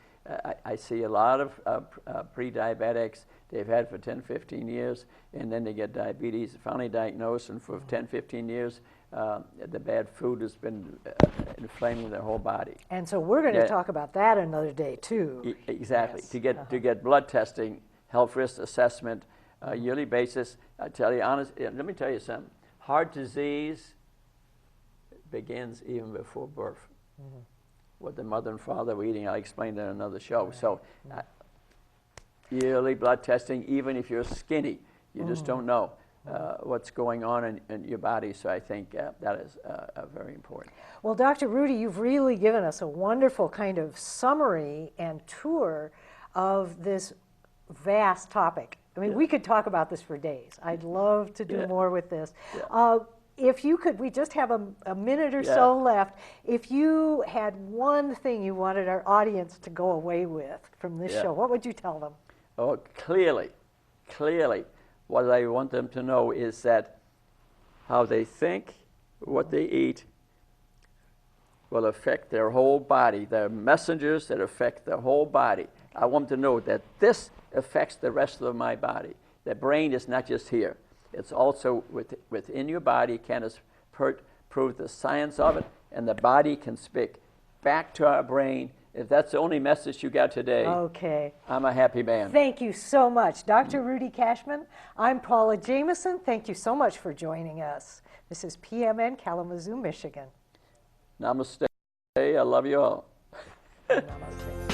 I see a lot of pre-diabetics. They've had for 10, 15 years, and then they get diabetes, finally diagnosed, and for 10, 15 years, the bad food has been inflaming their whole body. And so we're going to talk about that another day, too. Exactly. Yes. To get blood testing, health risk assessment, yearly basis. I tell you honestly, let me tell you something. Heart disease begins even before birth. What the mother and father were eating, I'll explain that in another show. Right. So yearly blood testing, even if you're skinny, you just don't know what's going on in your body. So I think that is very important. Well, Dr. Rudy, you've really given us a wonderful kind of summary and tour of this vast topic. I mean, we could talk about this for days. I'd love to do more with this. If you could, we just have a minute or so left. If you had one thing you wanted our audience to go away with from this show, what would you tell them? Oh, clearly, what I want them to know is that how they think, what they eat, will affect their whole body. They're messengers that affect their whole body. I want them to know that this affects the rest of my body. The brain is not just here. It's also within your body. Can prove the science of it, and the body can speak back to our brain. If that's the only message you got today, I'm a happy man. Thank you so much. Dr. Rudy Cashman, I'm Paula Jamison. Thank you so much for joining us. This is PMN Kalamazoo, Michigan. Namaste. I love you all. Namaste.